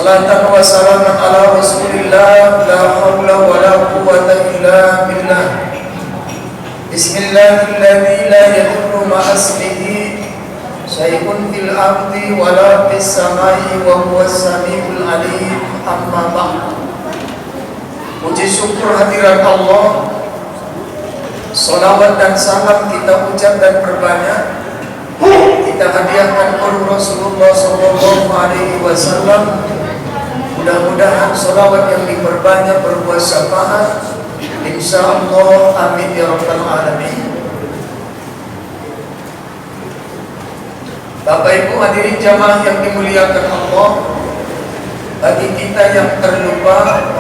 Salatan wa salaman ala Rasulillah, la haula wa la quwwata illa billah. Bismillahilladzi la yadurru ma'a ismihi syai'un fil ardi wa la fis samai wa huwas samiul alim. Amma ba'd. Puji syukur hadirat Allah, salawat dan salam kita ucap dan perbanyak kita hadiahkan kepada Rasulullah sallallahu alaihi wasallam. Mudah-mudahan salawat yang diperbanyak berbuah syafaat, insyaallah, amin ya rabbal alamin. Bapak Ibu hadirin jamaah yang dimuliakan Allah, bagi kita yang terlupa,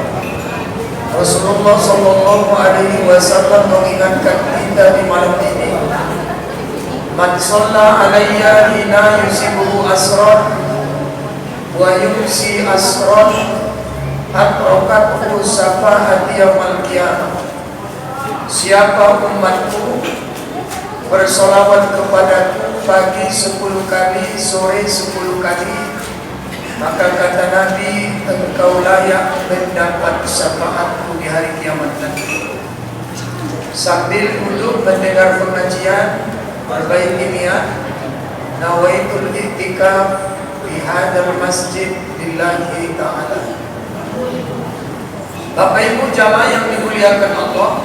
Rasulullah sallallahu alaihi wasallam mengingatkan kita di malam ini, man shalla alayya hina yusibuhu asran wa yumsi asran atrokathu syafa'ati yaumil qiyamah. Siapa umatku bersolawat kepadaku pagi 10 kali, sore 10 kali, maka kata Nabi, engkau layak mendapat syafaatku di hari kiamat nanti. Sambil duduk mendengar pengajian, perbaiki niat, nawaitul i'tikaf di hadzal masjid lillahi ta'ala. Bapak Ibu jamaah yang dimuliakan Allah,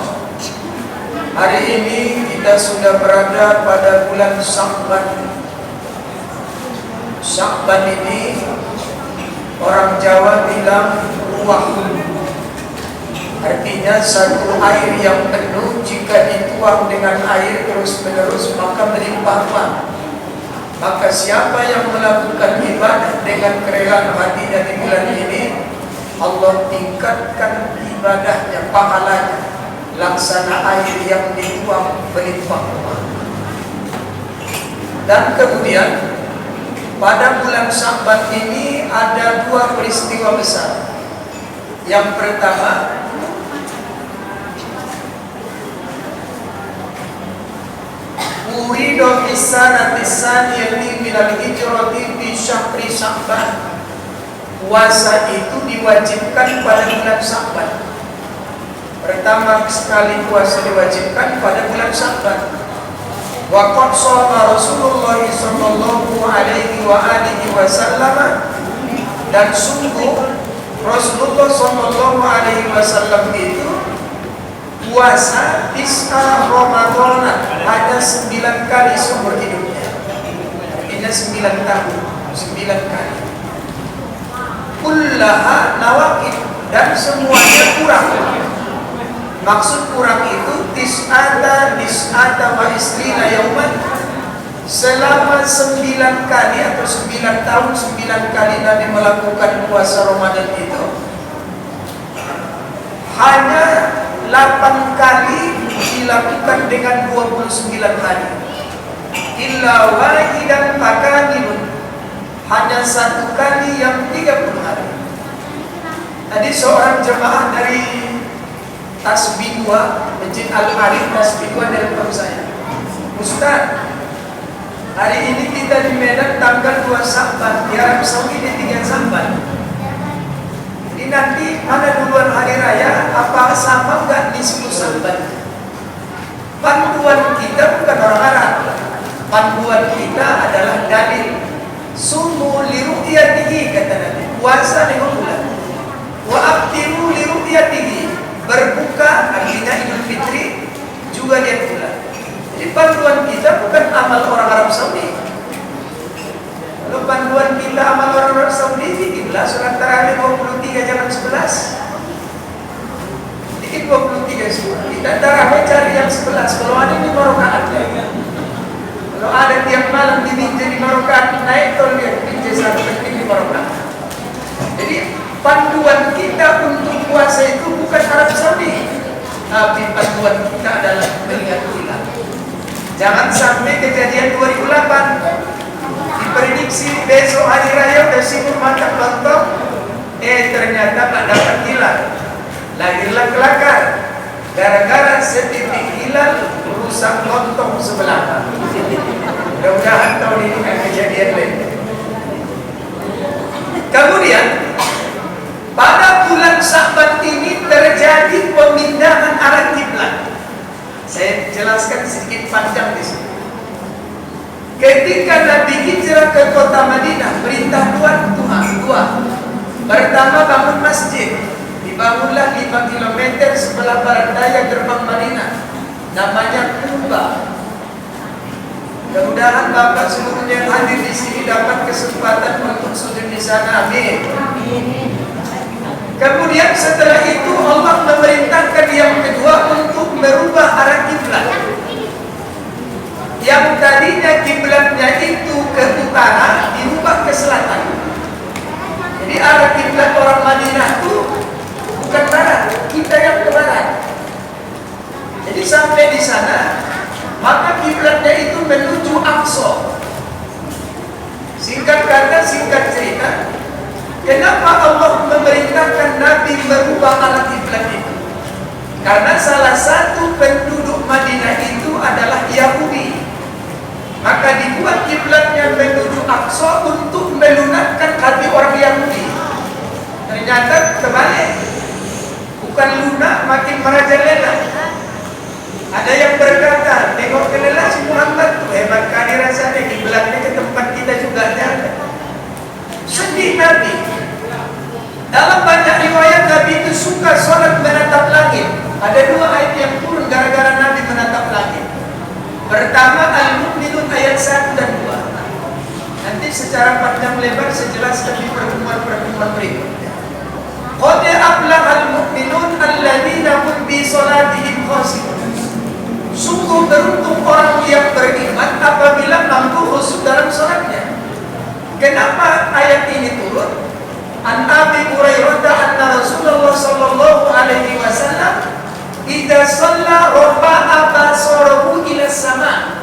hari ini kita sudah berada pada bulan Sya'ban. Sya'ban ini orang Jawa bilang ruah, artinya satu air yang penuh jika dituang dengan air terus menerus maka melimpah. Maka siapa yang melakukan ibadah dengan kerelaan hatinya di bulan ini, Allah tingkatkan ibadahnya, pahalanya laksana air yang dituang melimpah. Dan kemudian pada bulan Sya'ban ini ada dua peristiwa besar. Yang pertama, urido fisana tisaniyati minal hijrati fi syahri Sya'ban. Puasa itu diwajibkan pada bulan Sya'ban. Pertama sekali puasa diwajibkan pada bulan Sya'ban. Wa qad shoma Rasulullah sallallahu alaihi wa alihi wasallam, dan sungguh Rasulullah sallallahu alaihi wasallam itu puasa tis'a Ramadan hanya 9 kali seumur hidupnya. Artinya 9 tahun, 9 kali. Kullaha nawaqid, dan semuanya kurang. Maksud kurang itu tis'ata wa isrina yauman, selama 9 kali atau 9 tahun 9 kali Nabi melakukan puasa Ramadan itu, hanya 8 kali dilakukan dengan 29 hari. Illa wahidan fakanibun, hanya 1 kali yang 30 hari. Tadi seorang jemaah dari Tasbihwa, Masjid Al-Arif Tasbihwa telepon saya, Ustaz, hari ini kita di Medan tanggal 2 Sya'ban, di Arab Saudi di 3 Sya'ban. Jadi nanti mana duluan hari raya, apa sama enggak di 10 Sya'ban? Panduan kita bukan orang Arab. Panduan kita adalah dalil. Sumu li ru'yatihi, kata Nabi, puasa 5 bulan. Wa aftiru li ru'yatihi, berbuka artinya Idul Fitri juga lihat bulan. Jadi panduan kita bukan amal orang Arab Saudi. Kalau panduan kita amal orang Arab Saudi, bikinlah surat tarawih 23 jangan 11. Bikin 23 semua. Kita tarawih cari yang 11. Kalau ada 5 rakaat. Kalau ada tiap malam diminta 5 rakaat, naik kalau dia minta 1 penting 5 rakaat. Jadi panduan kita untuk puasa itu bukan Arab Saudi, tapi panduan kita adalah melihat hilal. Jangan sampai kejadian 2008 diprediksi besok hari raya udah sibuk makan lontong, ternyata tak dapat hilal, lahirlah kelakar gara-gara setitik hilal rusak lontong sebelah. Mudah-mudahan tahun ini akan kejadian lain. Kemudian dijelaskan sedikit panjang di sini. Ketika Nabi hijrah ke kota Madinah, perintah dua. Pertama, bangun masjid. Dibangunlah 5 kilometer sebelah barat daya gerbang Madinah, namanya Kuba. Mudah-mudahan Bapak seluruhnya yang hadir di sini dapat kesempatan untuk sujud di sana. Amin. Kemudian setelah itu Allah memerintahkan yang kedua untuk merubah arah kiblat. Yang tadinya kiblatnya itu ke utara dirubah ke selatan. Jadi arah kiblat orang Madinah itu bukan barat, kita yang ke barat. Jadi sampai di sana, maka kiblatnya itu menuju Aqsa. Singkat kata, singkat cerita, kenapa Allah memerintahkan Nabi merubah arah kiblat itu? Karena salah satu penduduk Madinah itu adalah Yahudi. Maka dibuat kiblatnya menuju Aqsa untuk melunakkan hati orang Yahudi. Ternyata terbalik, bukan lunak, makin merajalela. Ada yang berkata, tengok kelelah si Muhammad tuh hebat kali rasanya, kiblatnya ke tempat kita juga ada. Sedih Nabi. Dalam banyak riwayat Nabi itu suka sholat menatap langit. Ada 2 ayat yang turun gara-gara Nabi menatap langit. Pertama, Al-Mu'minun ayat 1 dan 2. Nanti secara panjang lebar saya jelaskan di pertemuan-pertemuan berikutnya. Qad aflahal mu'minun alladzina hum bi sholatihim khashi'un. Sungguh beruntung orang yang beriman apabila mampu khusyuk dalam sholatnya. Kenapa ayat ini turun? An Abi Hurairah anna Rasulullah sallallahu alaihi wasallam idza shalla rafa'a basarahu ila sama.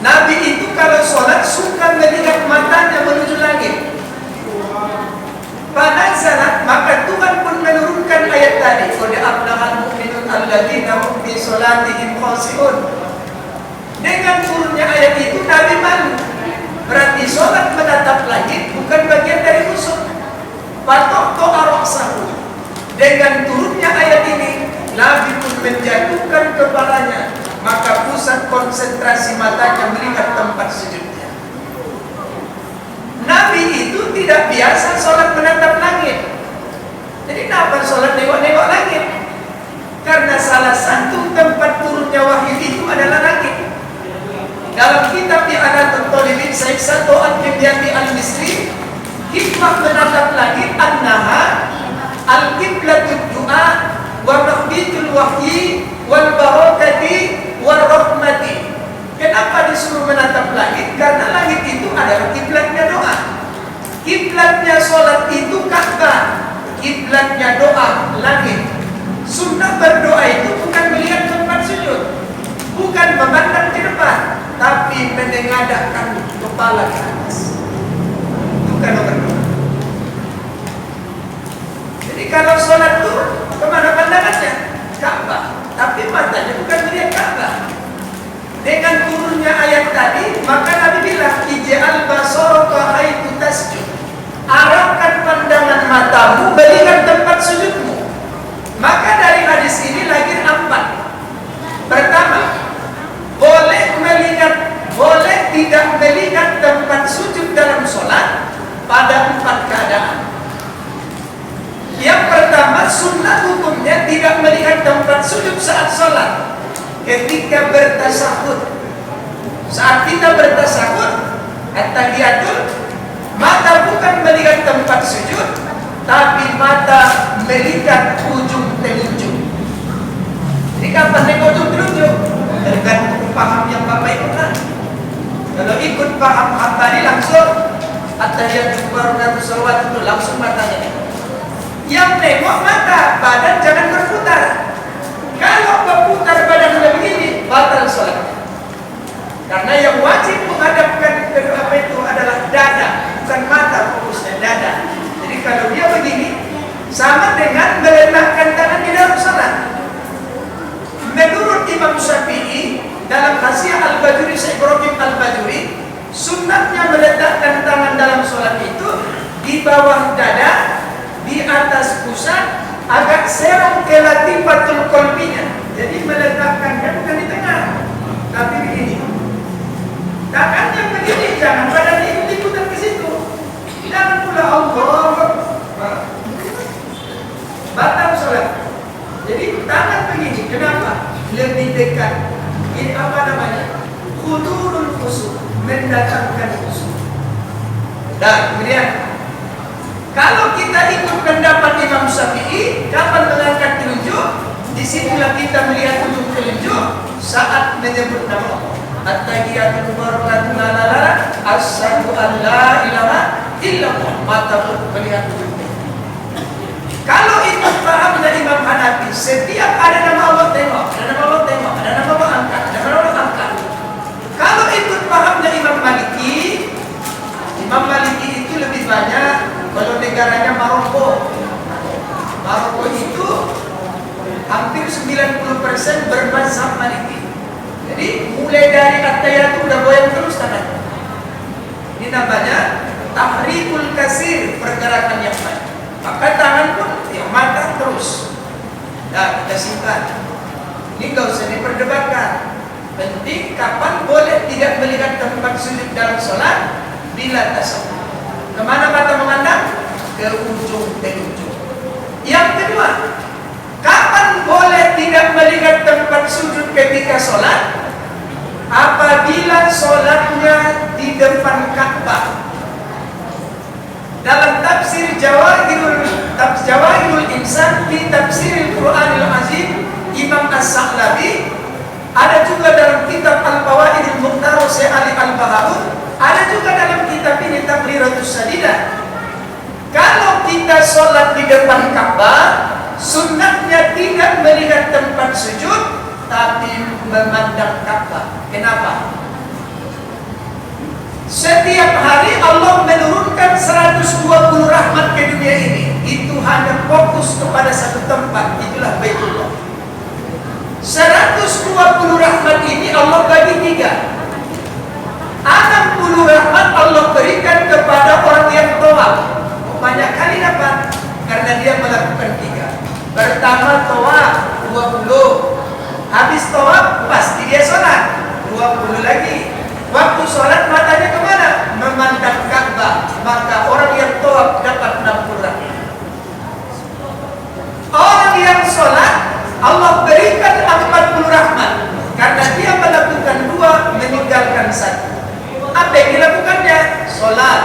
Nabi itu kalau sholat suka melihat matanya menuju langit. Fanazalat, maka Tuhan pun menurunkan ayat tadi, qad aflahal mu'minun alladzina hum fi sholatihim khashi'un. Dengan turunnya ayat itu Nabi malu. Berarti sholat menatap langit bukan bagian dari khusyuk. Patok to'arok sahu. Dengan turunnya ayat ini, Nabi pun menjatuhkan kepalanya, maka pusat konsentrasi matanya melihat tempat sujudnya. Nabi itu tidak biasa sholat menatap langit. Jadi kenapa sholat nengok-nengok langit? Karena salah satu tempat turunnya wahyu itu adalah langit. Dalam kitab I'anatul Talibin Syekh Sa'd Al-Dimyati Al-Misri, hikmah menatap langit annaha al-qiblatud du'a wa mahbitul wahyi wal barakati wal rahmati. Kenapa disuruh menatap langit? Karena langit itu adalah kiblatnya doa. Kiblatnya sholat itu Ka'bah, kiblatnya doa langit. Sunnah berdoa itu bukan melihat tempat sujud, bukan memandang ke depan, tapi menengadahkan kepala ke atas. Itu kalau berdoa. Jadi kalau sholat itu kemana pandangannya? Ka'bah, tapi matanya bukan melihat Ka'bah. Dengan turunnya ayat tadi, maka Nabi bilang, ij'al basaraka haitsu tasjud. Arahkan pandangan matamu melihat tempat sujudmu. Maka dari hadis ini lahir 4. Pertama, boleh tidak melihat tempat sujud dalam sholat pada 4 keadaan. Yang pertama, sunnah hukumnya tidak melihat tempat sujud saat sholat. Ketika bertasahud, saat kita bertasahud, at-tahiyatul, mata bukan melihat tempat sujud, tapi mata melihat ujung telunjuk. Jadi kapan tengok ujung telunjuk? Tergantung paham yang Bapak ikutkan. Kalau ikut paham tadi langsung at-tahiyatul barakatuh salawat itu langsung matanya. Yang nengok mata, badan jangan berputar. Kalau berputar badan begini, batal sholatnya. Karena yang wajib menghadapkan ke apa itu adalah dada, bukan mata, fokusnya dada. Jadi kalau dia begini, sama dengan meletakkan tangan di dalam sholat. Menurut Imam Syafi'i dalam Hasyiah Al-Bajuri, Syekh Ibrahim Al-Bajuri, sunnahnya meletakkan tangan dalam sholat itu di bawah dada, di atas pusat, agak serong ke latifatul qalbinya. Jadi meletakkannya bukan di tengah, tapi begini. Tangannya begini, jangan badan ikut-ikutan ke situ. Jangan pula Allah batal sholat. Jadi tangan begini, kenapa? Lebih dekat. Ini apa namanya? Hudurul khusyuk, mendatangkan khusyuk. Dan kemudian, kalau kita ikut pendapat Imam Syafi'i, kapan mengangkat telunjuk? Disitulah kita melihat ujung telunjuk saat menyebut nama Allah. At-tahiyatul mubarakatuh lana asyhadu an la ilaha illallah. Mata pun melihat ujung. Kalau itu paham dari Imam Hanafi, setiap ada nama Allah tengok, ada nama Allah tengok, ada nama Allah angkat, ada nama Allah angkat. Kalau itu paham dari Imam Maliki, Imam Maliki itu lebih banyak kalau negaranya Maroko. Maroko itu hampir 90% bermazhab Maliki. Jadi mulai dari at-tahiyyat udah goyang terus tangannya. Ini namanya tahrikul kasir, pergerakan yang banyak. Maka tangan pun yang matang terus. Nah, kita simpan. Ini gak usah diperdebatkan. Penting kapan boleh tidak melihat tempat sujud dalam sholat? Bila tasawuf. Kemana mata memandang? Ke ujung telunjuk. Yang kedua, kapan boleh tidak melihat tempat sujud ketika sholat? Apabila sholatnya di depan Ka'bah. Dalam tafsir Jawahirul Insan di tafsiril Quranil Azim, Imam As-Sa'labi, ada juga dalam kitab Al-Fawaidil Mukhtar Syekh Ali Al-Bahaun, ada juga dalam kitab ini Taqriratus Sadidah. Kalau kita sholat di depan Ka'bah, sunnahnya tidak melihat tempat sujud, tapi memandang Ka'bah. Kenapa? Setiap hari Allah menurunkan 120 rahmat ke dunia ini. Itu hanya fokus kepada satu tempat, itulah Baitullah. 120 rahmat ini Allah bagi 3. 60 rahmat Allah berikan kepada orang yang tawaf. Banyak kali dapat karena dia melakukan 3. Pertama tawaf 20. Habis tawaf pasti dia sholat 20 lagi. Waktu sholat matanya kemana? Memandang Ka'bah. Maka orang yang tawaf dapat 60 rahmat. Orang yang sholat Allah berikan 40 rahmat karena dia melakukan 2, meninggalkan 1. Apa yang dilakukannya? Sholat.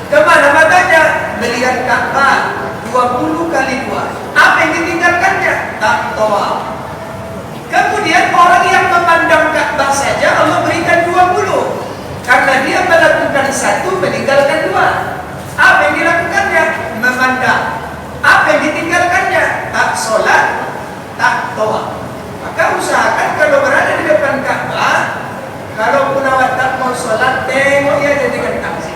Kemana matanya? Melihat Ka'bah 20 kali 2. Apa yang ditinggalkannya? Tak tawaf. Kemudian orang yang memandang Ka'bah saja Allah berikan 20 karena dia melakukan 1, meninggalkan 2. Apa yang dilakukannya? Memandang. Apa yang ditinggalkannya? Tak sholat, tak tawaf. Maka usahakan kalau berada di depan Ka'bah, kalau pun awak tak mau sholat, tengok ya dengan kaki.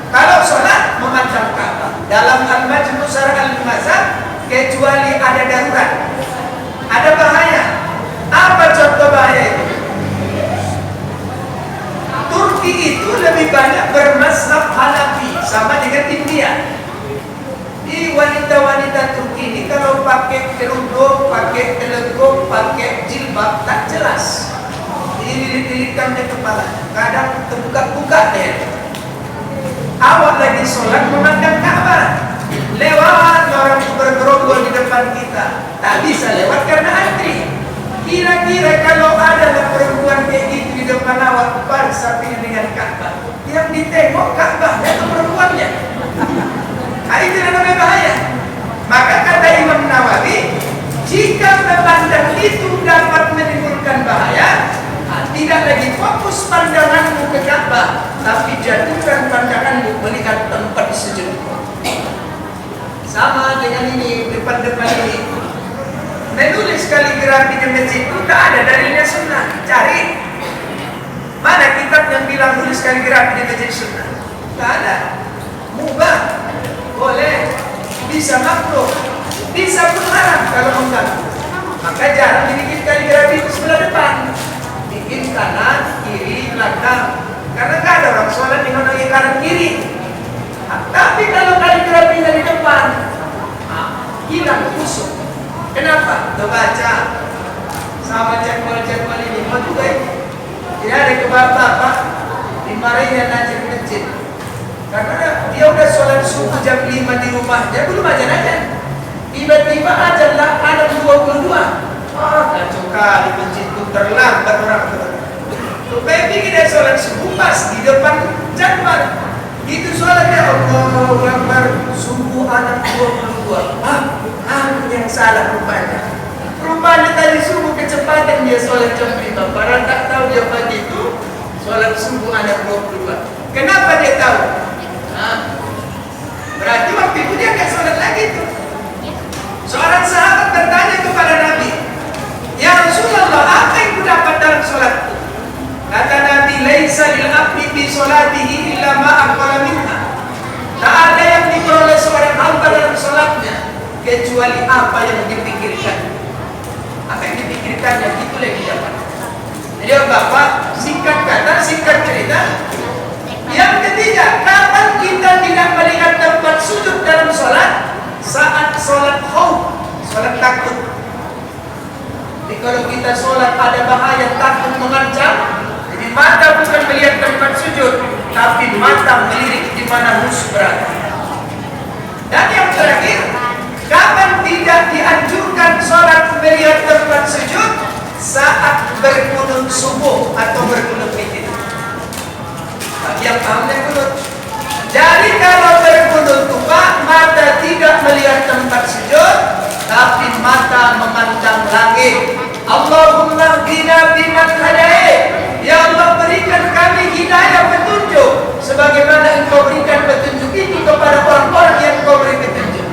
Kalau sholat, memandang Ka'bah. Dalam Al-Majmu' Syarh Al-Mazhab, kecuali ada darurat, ada bahaya. Apa contoh bahaya itu? Turki itu lebih banyak bermazhab Hanafi, sama dengan India. Di wanita-wanita Turki ini kalau pakai kerudung, pakai telegong, pakai jilbab, tak jelas. Dililit-lilitkan di kepala, kadang terbuka-buka deh. Awak lagi sholat memandang Ka'bah, lewat orang bergerombol di depan kita, tak bisa lewat karena antri. Kira-kira kalau ada perempuan kayak gitu di depan awak, bersamping dengan Ka'bah, yang ditengok Ka'bahnya atau perempuannya? Nah, itu namanya bahaya. Maka kata Imam Nawawi, jika memandang itu dapat menimbulkan bahaya, tidak lagi fokus pandanganmu ke Ka'bah, tapi jatuhkan pandanganmu melihat tempat sujud. Sama dengan ini, depan-depan ini. Menulis kaligrafi di masjid itu tak ada dalilnya sunnah. Cari mana kitab yang bilang nulis kaligrafi di masjid sunnah? Tak ada. Mubah, boleh, bisa makruh, bisa pun haram kalau mengganggu. Maka jarang dibikin kaligrafi di sebelah depan. Bikin kanan, kiri, belakang. Karena nggak ada orang sholat di mana kanan kiri. Tapi kalau kaligrafinya di depan, hilang khusyuk. Kenapa? Kenapa? Udah baca sama cekol-cekol ini mau juga ya. Tidak ada bapak dimarahin yang ngajar masjid karena dia udah sholat subuh jam 5 di rumahnya belum ajan. Tiba-tiba ajan lah ada 22. Kacau kali masjid itu terlambat orang supaya bikin dia sholat subuh pas di depan jadwal. Itu sholatnya Allahu Akbar subuh anak 22. Yang salah rupanya. Rupanya tadi subuh kecepatan dia sholat jam 5. Padahal tak tahu dia pagi itu sholat subuh anak 22. Kenapa dia tahu? Berarti waktu itu dia nggak sholat lagi tuh. Seorang sahabat bertanya kepada Nabi, "Ya Rasulullah, apa yang ku dapat dalam sholat?" Kata Nabi, "Laisa lil abdi bi sholatihi illa ma aqala minha." Tak ada yang diperoleh seorang hamba dalam sholatnya kecuali apa yang dipikirkan. Apa yang dipikirkannya itulah yang didapat. Jadi Bapak, singkat kata, singkat cerita. Yang ketiga, kapan kita tidak melihat tempat sujud dalam sholat? Saat sholat khauf, sholat takut. Jadi kalau kita sholat ada bahaya takut mengancam, jadi mata bukan melihat tempat sujud, tapi mata melirik di mana musuh berada. Dan yang terakhir, kapan tidak dianjurkan sholat melihat tempat sujud? Saat berkunut subuh atau berkunut witir. Bagi yang pahamnya kunut. Jadi kalau berkunut Pak, mata tidak melihat tempat sujud, tapi mata memandang langit. Allahumma hdina biman hadait. Ya Allah, berikan kami hidayah petunjuk sebagaimana Engkau berikan petunjuk itu kepada orang-orang yang Engkau beri petunjuk.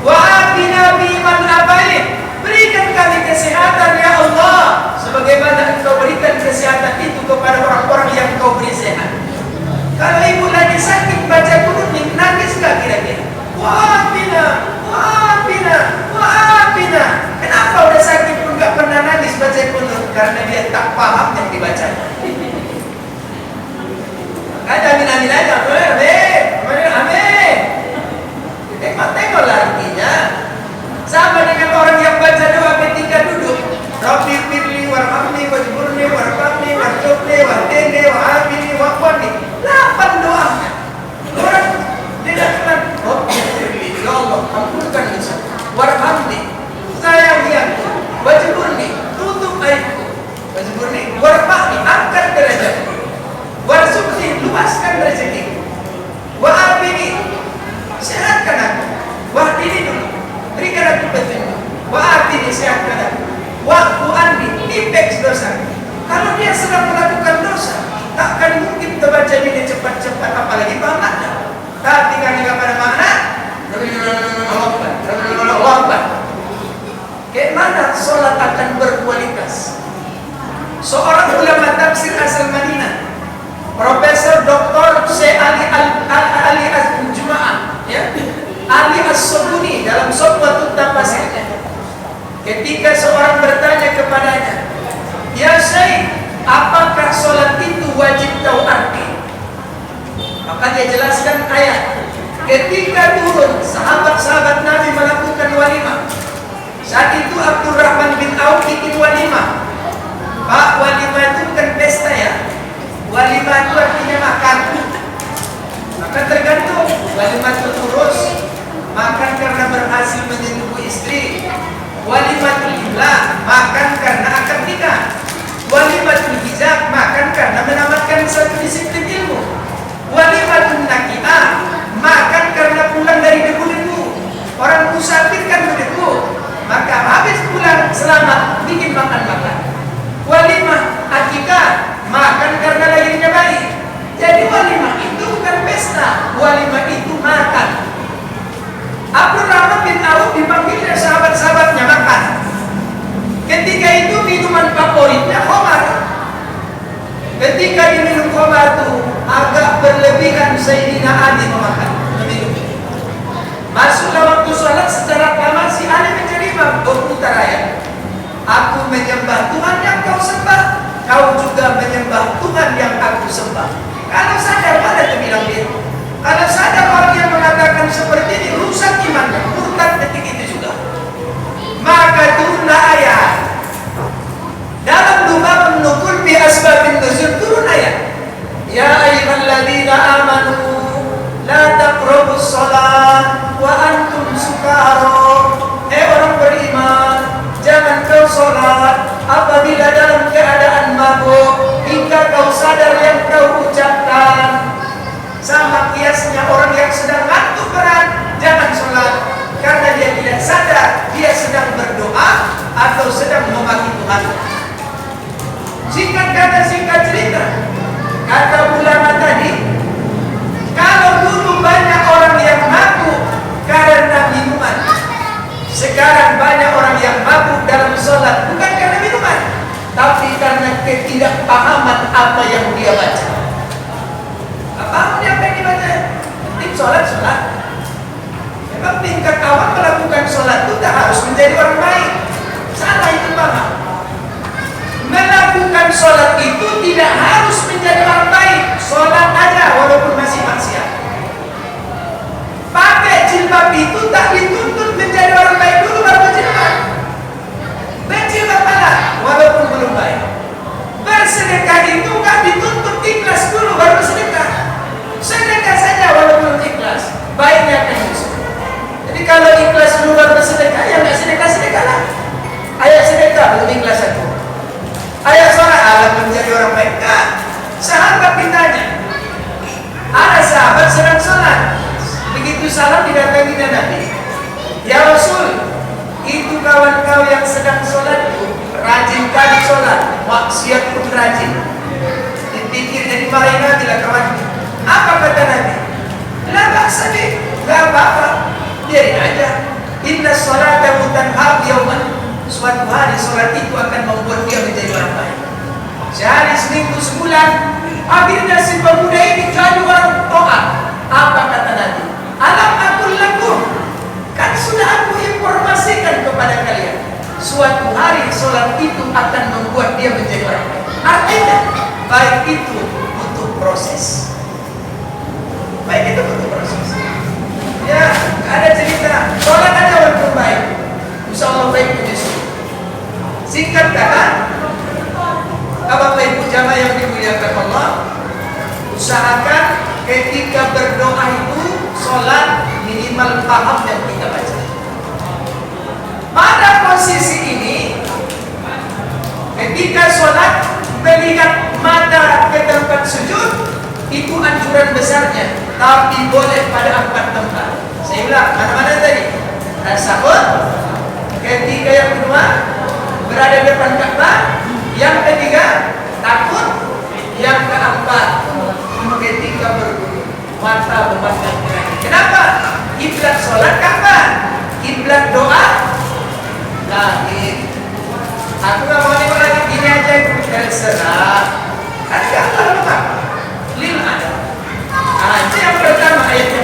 Wa atina biman abait. Berikan kami kesehatan ya Allah sebagaimana Engkau berikan kesehatan itu kepada orang-orang yang Engkau beri sehat. Kalau ibu lagi sakit baca kunut nangis gak kira-kira? Wah bina. Kenapa udah sakit pun gak pernah nangis baca kunut? Karena dia tak paham yang dibaca. Ada amin aja. Amin. Tengok-tengoklah artinya. Sama dengan orang yang baca doa ketika duduk. Rabbi firli warhamni wajburni warhamni warjubni wahdini wa'afini wa'afani. 8 doanya. Orang tidak kenal. Rabbi firli, ya Allah ampunkan dosa. Warhamni, sayangi aku. Wajburni, tutup aibku. Wajburni, warhamni, angkat derajatku. Warzuqni, luaskan rezekiku. Wa'afini, sehatkan aku. Wahdini dulu, berikan aku petunjuk. Wa'afini, sehatkan aku. Wa'fu anni, tipeks dosa. Kalau dia sedang melakukan dosa, takkan mungkin terbaca ini cepat-cepat, apalagi paham makna. Tapi karena pada makna, Allah. Bagaimana sholat akan berkualitas? Seorang ulama tafsir asal Madinah, Profesor Dr. Syekh Ali Az-Jumaah, ya, Ali As-Sobuni dalam Sofwatut Tafasir. Ketika seorang bertanya kepadanya, "Ya Syekh, apakah sholat itu wajib tahu arti?" Maka dia jelaskan ayat. Ketika turun sahabat-sahabat Nabi melakukan walimah. Saat itu Abdurrahman bin Auf bikin walimah. Pak, walimah itu bukan pesta ya. Walimah itu artinya makan. Maka tergantung. Walimah itu urus, makan karena berhasil menyentuh istri. Walimatul imlah, makan karena akad nikah. Walimatul hijab, makan karena menamatkan satu disiplin ilmu. Walimatul nakiah, makan karena pulang dari debu-debu. Orang musafir kan berdebu, maka habis pulang selamat bikin makan-makan. Walimah akikah, makan karena lahirnya bayi. Jadi walimah itu bukan pesta, walimah itu makan. Abdurrahman bin Auf dipanggil sahabat-sahabatnya makan. Ketika itu minuman favoritnya khamar. Ketika diminum khamar itu agak berlebihan Sayyidina Ali memakan. Masuklah waktu sholat secara aklamasi Ali menjadi imam berputar ayat. Aku menyembah Tuhan yang kau sembah, kau juga menyembah Tuhan yang aku sembah. Kalau sadar pada bilang dia. Kalau sadar orang sekarang banyak orang yang mabuk dalam sholat bukan karena minuman, tapi karena ketidakpahaman apa yang dia baca. Apa yang dibaca? Penting sholat. Memang tingkat awal melakukan sholat itu tak harus menjadi orang baik. Salah itu paham. Melakukan sholat itu tidak harus menjadi orang baik. Sholat aja walaupun masih maksiat. Pakai jilbab itu tak dituntut menjadi orang baik dulu baru berjilbab. Berjilbab malah walaupun belum baik. Bersedekah itu tak dituntut ikhlas dulu baru bersedekah. Sedekah saja walaupun ikhlas, baiknya akan justru. Jadi kalau ikhlas dulu baru bersedekah, ya nggak sedekah-sedekahlah. Ayat sedekah belum ikhlas aku. Ayat sholat alat menjadi orang baik. Nah, sahabat ditanya, ada sahabat sedang sholat. Begitu salam didatangi Nabi, ya Rasul, itu kawan kau yang sedang sholat itu rajin kali sholat, maksiat pun rajin. Dipikir jadi marahin Nabi lah kawan. Apa kata Nabi? La baksa deh, gak apa-apa, biarin aja. Inna sholata tanha yauman. Suatu hari sholat itu akan membuat dia menjadi orang baik. Sehari, seminggu, sebulan, akhirnya si pemuda ini jadi orang taat. Apa kata Nabi? Alam akul lakum, kan sudah aku informasikan kepada kalian, suatu hari sholat itu akan membuat dia menjadi orang baik. Artinya baik itu butuh proses. Baik itu butuh proses. Ya, ada cerita sholat aja walaupun baik, insya Allah baik menyusul. Singkat kata, Bapak Ibu jamaah yang dimuliakan Allah, usahakan ketika berdoa itu sholat minimal paham yang kita baca. Pada posisi ini, ketika sholat melihat mata ke tempat sujud, itu anjuran besarnya, tapi boleh pada 4 tempat. Saya ulang, mana-mana tadi? Tasawuf, ketika yang kedua berada di depan Ka'bah, yang ketiga takut, yang keempat ketika berwudu mata memandang terakhir. Kenapa? Kiblat sholat Ka'bah, kiblat doa langit. Aku nggak mau nengok lagi gini aja, terserah. Kan Ka'bah lupa lil ada. Itu yang pertama ayatnya.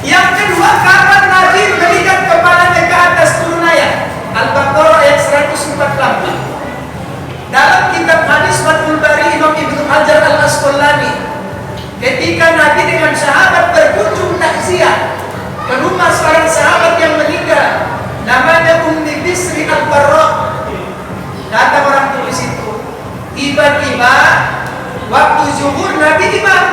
Yang kedua, kapan Nabi melihat kepalanya ke atas turun ayat Al-Baqarah ayat 148. Dalam kitab hadis Fathul Bari Imam Ibnu Hajar Al-Asqalani, ketika Nabi dengan sahabat berkunjung takziah ke rumah seorang sahabat yang meninggal, namanya Ummi Bisri Al-Barra, datang orang tulis itu. Tiba-tiba waktu zuhur Nabi imam.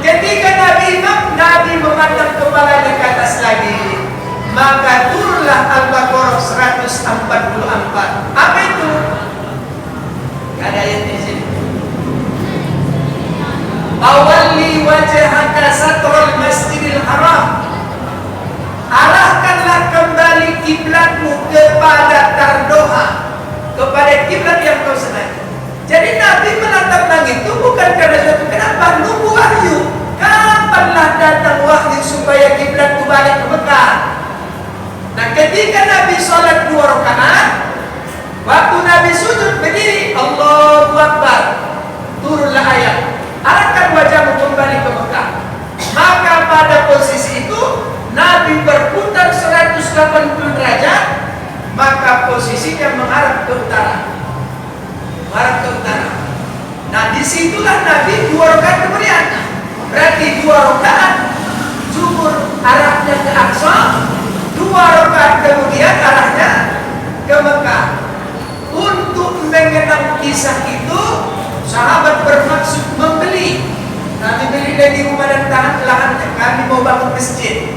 Ketika Nabi imam, Nabi memandang kepalanya ke atas lagi, maka turunlah Al-Baqarah 144. Apa itu? Gak ada ayat di sini. Awalli wajhaka satrul masjidil haram. Arahkanlah kembali kiblatmu kepada tardoha, kepada kiblat yang kau senangi. Jadi Nabi menatap langit itu bukan karena suatu kenapa, nunggu wahyu. Kapanlah datang wahyu supaya kiblat itu balik ke Mekah. Nah, ketika Nabi sholat 2 rakaat, waktu Nabi sujud berdiri, Allahu Akbar, turunlah ayat, arahkan wajahmu kembali ke Mekah. Maka pada posisi itu Nabi berputar 180 derajat, maka posisinya mengarah ke utara. Mengarah ke utara. Nah, disitulah Nabi 2 rakaat kemudian. Berarti 2 rakaat zuhur arahnya ke Aqsa, 2 rakaat kemudian arahnya ke Mekah. Untuk mengenang kisah itu, sahabat bermaksud membeli. Kami beli dari rumah dan lahannya, kami mau bangun masjid.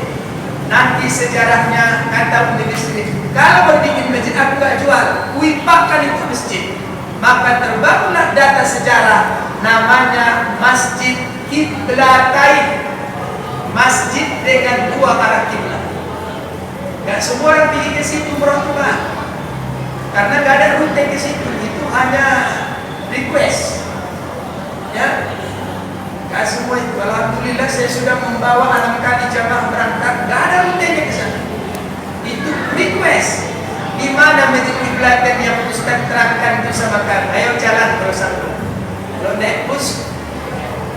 Nanti sejarahnya kata Ummi Bisri, kalau berbikin masjid aku gak jual, kuipakan itu masjid. Maka terbangunlah data sejarah, namanya Masjid Qiblatain, masjid dengan 2 arah kiblat. Gak semua orang pergi ke situ berumrah, karena gak ada rute ke situ, itu hanya request. Ya, gak semua itu. Alhamdulillah saya sudah membawa 6 kali jamaah berangkat, gak ada rutenya ke sana. Itu request. Di mana masjid kiblat yang Ustaz terangkan itu sama kan? Ayo jalan kalau sanggup. Kalau naik bus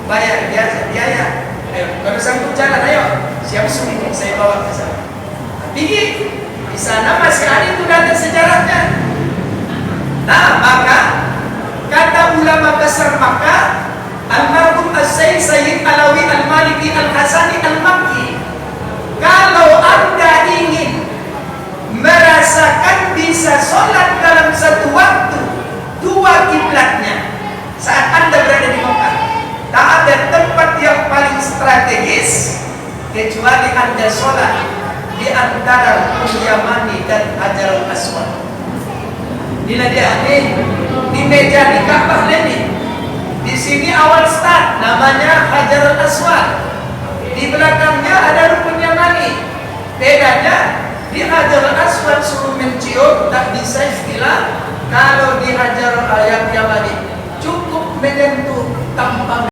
bayar biasa biaya. Ayo kalau sanggup jalan, ayo siap sungguh saya bawa ke sana. Tinggi di sana masih ada itu data sejarahnya. Nah maka kata ulama besar Makkah, almarhum As-Sayyid Alawi Al-Maliki Al-Hasani Al-Makki, kalau Anda ingin merasakan bisa sholat dalam satu waktu dua kiblatnya saat Anda berada di Makkah, tak ada tempat yang paling strategis kecuali Anda sholat di antara Rukun Yamani dan Hajarul Aswad. Inilah dia nih, di meja di Ka'bah ini. Di sini awal start namanya Hajarul Aswad. Di belakangnya ada Rukun Yamani. Bedanya di Hajarul Aswad suruh mencium, tak bisa istilah. Kalau di Hajarul Yamani